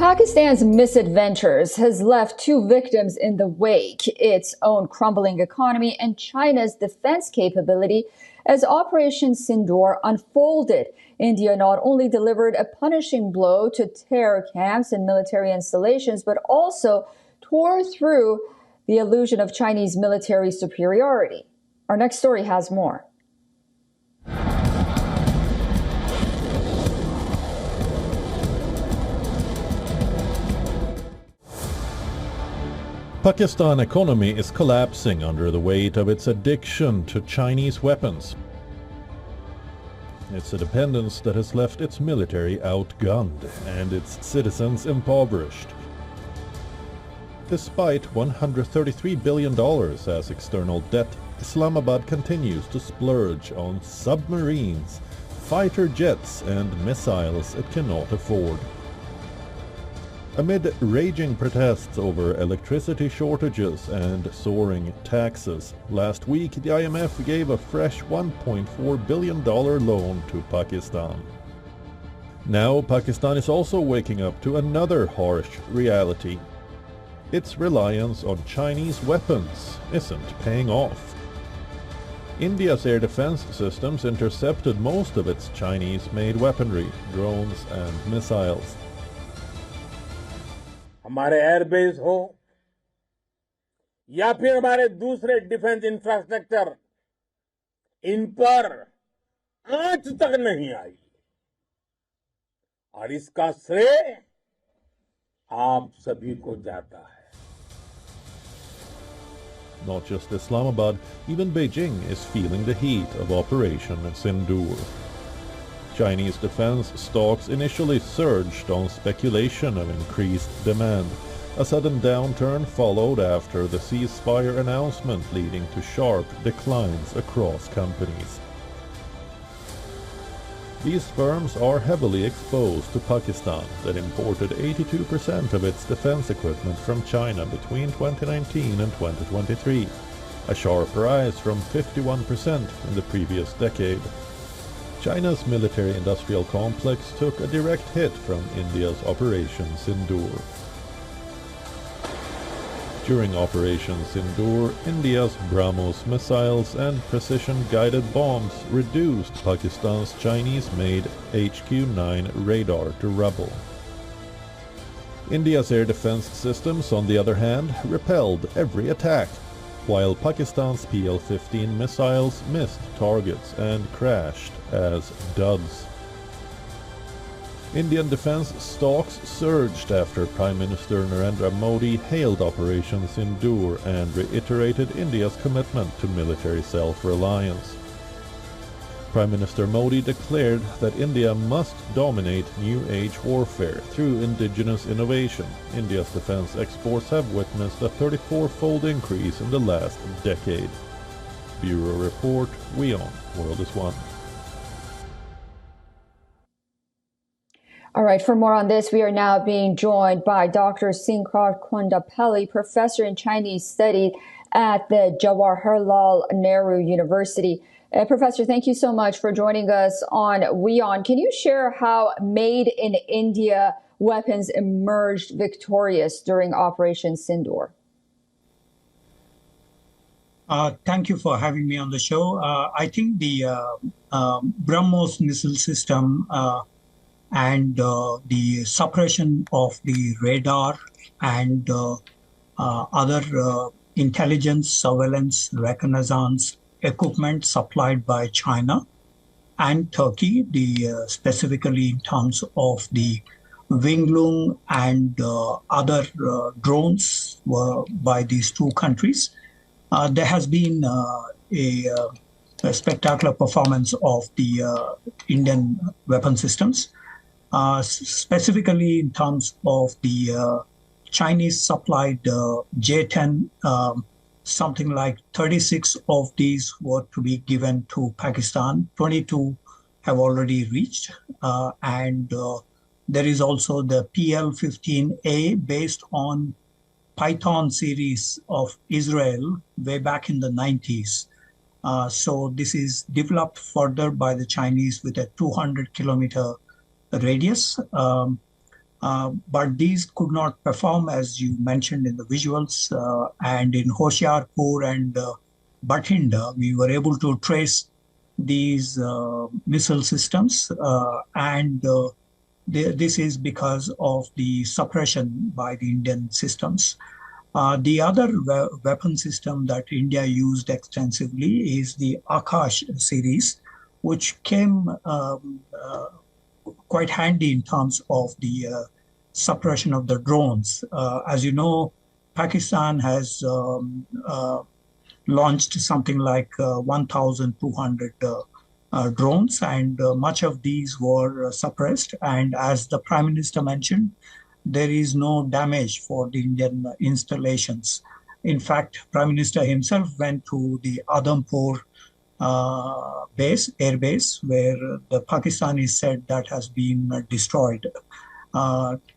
Pakistan's misadventures has left two victims in the wake, its own crumbling economy and China's defense capability. As Operation Sindoor unfolded, India not only delivered a punishing blow to terror camps and military installations, but also tore through the illusion of Chinese military superiority. Our next story has more. Pakistan economy is collapsing under the weight of its addiction to Chinese weapons. It's a dependence that has left its military outgunned and its citizens impoverished. Despite $133 billion as external debt, Islamabad continues to splurge on submarines, fighter jets and missiles it cannot afford. Amid raging protests over electricity shortages and soaring taxes, last week the IMF gave a fresh $1.4 billion loan to Pakistan. Now Pakistan is also waking up to another harsh reality. Its reliance on Chinese weapons isn't paying off. India's air defense systems intercepted most of its Chinese-made weaponry, drones and missiles. हमारे airbase हो या फिर हमारे दूसरे defence infrastructure, इन पर आंच तक नहीं आई और इसका श्रेय आप सभी को जाता है. Not just Islamabad, even Beijing is feeling the heat of Operation Sindoor. Chinese defense stocks initially surged on speculation of increased demand. A sudden downturn followed after the ceasefire announcement, leading to sharp declines across companies. These firms are heavily exposed to Pakistan, that imported 82% of its defense equipment from China between 2019 and 2023, a sharp rise from 51% in the previous decade. China's military-industrial complex took a direct hit from India's Operation Sindoor. During Operation Sindoor, India's BrahMos missiles and precision-guided bombs reduced Pakistan's Chinese-made HQ-9 radar to rubble. India's air defense systems, on the other hand, repelled every attack, while Pakistan's PL-15 missiles missed targets and crashed as duds. Indian defense stocks surged after Prime Minister Narendra Modi hailed Operation Sindoor and reiterated India's commitment to military self-reliance. Prime Minister Modi declared that India must dominate New Age warfare through indigenous innovation. India's defense exports have witnessed a 34-fold increase in the last decade. Bureau Report, WION, World is One. All right, for more on this, we are now being joined by Dr. Sinkar Kondapalli, professor in Chinese study at the Jawaharlal Nehru University. Professor, thank you so much for joining us on WION. Can you share how Made in India weapons emerged victorious during Operation Sindoor? Thank you for having me on the show. I think the BrahMos missile system and the suppression of the radar and other intelligence, surveillance, reconnaissance equipment supplied by China and Turkey, specifically in terms of the Wing and other drones by these two countries. There has been a spectacular performance of the Indian weapon systems, specifically in terms of the Chinese supplied J-10. Something like 36 of these were to be given to Pakistan. 22 have already reached. And there is also the PL-15A based on Python series of Israel way back in the 90s. So this is developed further by the Chinese with a 200-kilometer radius. But these could not perform, as you mentioned in the visuals. And in Hoshiarpur and Bathinda, we were able to trace these missile systems, and this is because of the suppression by the Indian systems. The other weapon system that India used extensively is the Akash series, which came quite handy in terms of the suppression of the drones. As you know, Pakistan has launched something like 1,200 drones, and much of these were suppressed. And as the Prime Minister mentioned, there is no damage for the Indian installations. In fact, Prime Minister himself went to the Adampur air base, where the Pakistanis said that has been destroyed.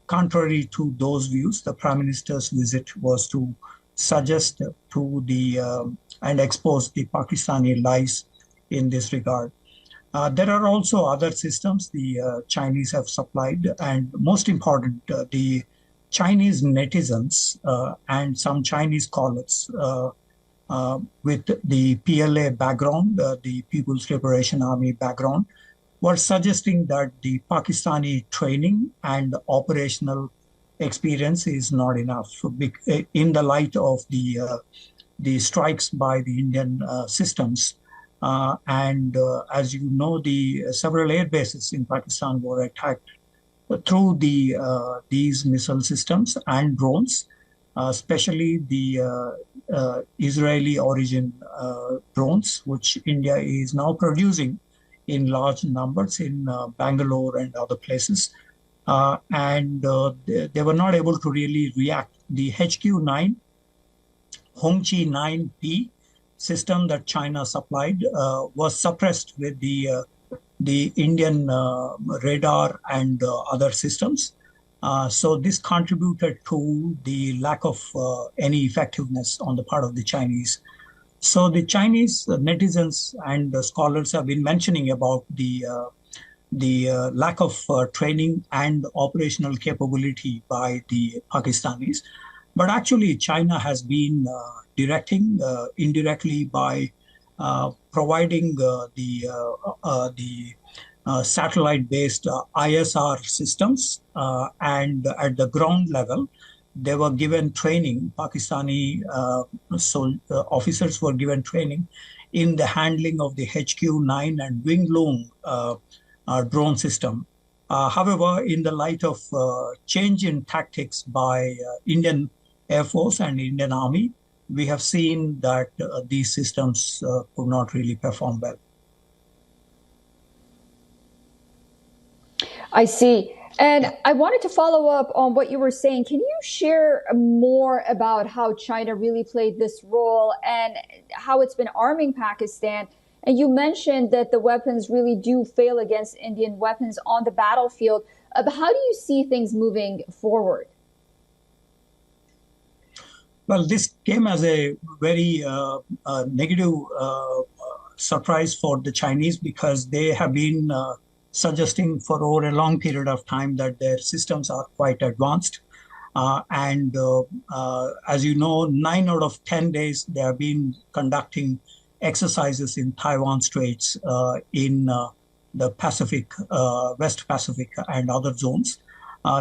Contrary to those views, the Prime Minister's visit was to suggest to the and expose the Pakistani lies in this regard. There are also other systems the Chinese have supplied, and most important, the Chinese netizens and some Chinese scholars with the PLA background, the People's Liberation Army background, were suggesting that the Pakistani training and operational experience is not enough in the light of the strikes by the Indian systems. As you know, the several air bases in Pakistan were attacked through these missile systems and drones, especially the Israeli origin drones, which India is now producing in large numbers in Bangalore and other places. They were not able to really react. The HQ-9, Hongqi 9P system that China supplied was suppressed with the Indian radar and other systems. So this contributed to the lack of any effectiveness on the part of the Chinese. So the Chinese netizens and scholars have been mentioning about the lack of training and operational capability by the Pakistanis. But actually, China has been directing indirectly by providing the satellite-based ISR systems, and at the ground level, they were given training. Pakistani officers were given training in the handling of the HQ-9 and Wing-Loong drone system. However, in the light of change in tactics by Indian Air Force and Indian Army, we have seen that these systems could not really perform well. I see. And I wanted to follow up on what you were saying. Can you share more about how China really played this role and how it's been arming Pakistan? And you mentioned that the weapons really do fail against Indian weapons on the battlefield. But how do you see things moving forward? Well, this came as a very negative surprise for the Chinese, because they have been suggesting for over a long period of time that their systems are quite advanced. As you know, 9 out of 10 days, they have been conducting exercises in Taiwan Straits, in the Pacific, West Pacific and other zones.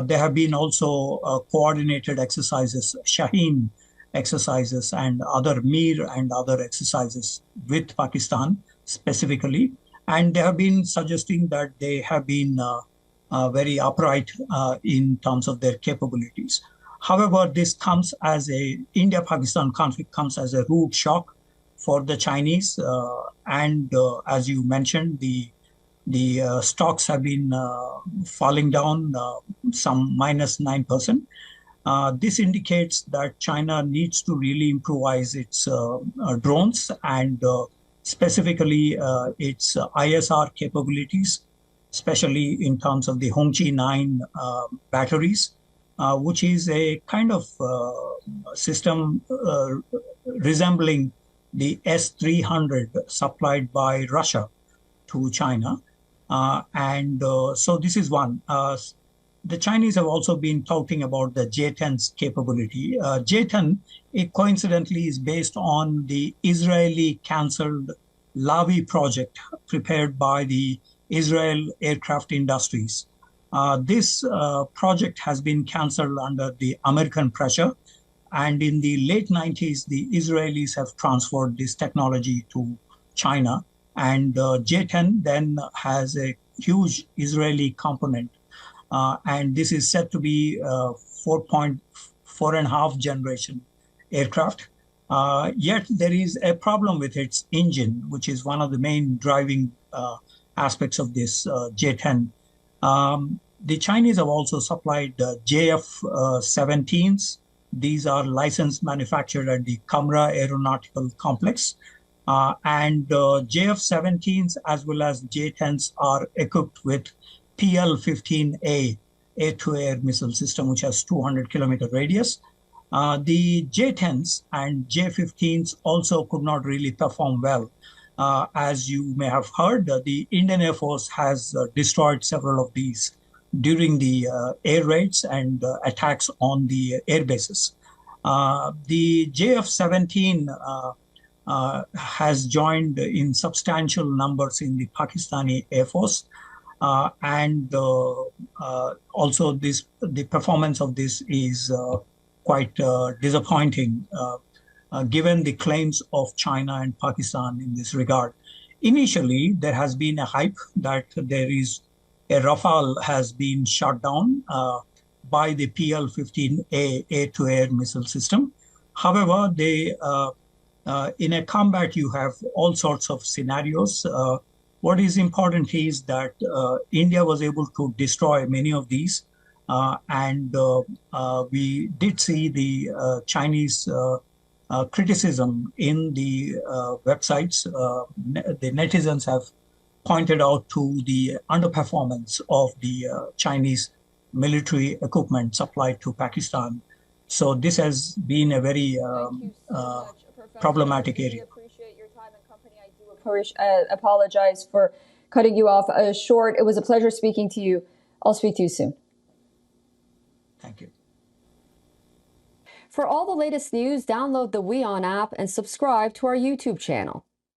There have been also coordinated exercises, Shaheen exercises and other Mir and other exercises with Pakistan specifically. And they have been suggesting that they have been very upright in terms of their capabilities. However, this comes as India-Pakistan conflict comes as a rude shock for the Chinese. As you mentioned, the stocks have been falling down some -9%. This indicates that China needs to really improvise its drones and specifically its ISR capabilities, especially in terms of the Hongqi 9 batteries, which is a kind of system resembling the S-300 supplied by Russia to China. So this is one. the Chinese have also been talking about the J-10's capability. J-10, it coincidentally is based on the Israeli cancelled Lavi project prepared by the Israel Aircraft Industries. This project has been cancelled under the American pressure. And in the late 90s, the Israelis have transferred this technology to China. And J-10 then has a huge Israeli component. And this is said to be 4.5 generation aircraft. Yet there is a problem with its engine, which is one of the main driving aspects of this J-10. The Chinese have also supplied JF-17s. These are licensed manufactured at the Kamra Aeronautical Complex. And JF-17s as well as J-10s are equipped with PL-15A air-to-air missile system, which has 200-kilometer radius. The J-10s and J-15s also could not really perform well. As you may have heard, the Indian Air Force has destroyed several of these during the air raids and attacks on the air bases. The JF-17 has joined in substantial numbers in the Pakistani Air Force. And also the performance of this is quite disappointing given the claims of China and Pakistan in this regard. Initially, there has been a hype that there is a Rafale has been shot down by the PL-15A air-to-air missile system. However, in a combat, you have all sorts of scenarios. What is important is that India was able to destroy many of these. And we did see the Chinese criticism in the websites. The netizens have pointed out to the underperformance of the Chinese military equipment supplied to Pakistan. So this has been a very problematic area. Appreciate your time and company. I do apologize for cutting you off short. It was a pleasure speaking to you. I'll speak to you soon. Thank you. For all the latest news, download the WION app and subscribe to our YouTube channel.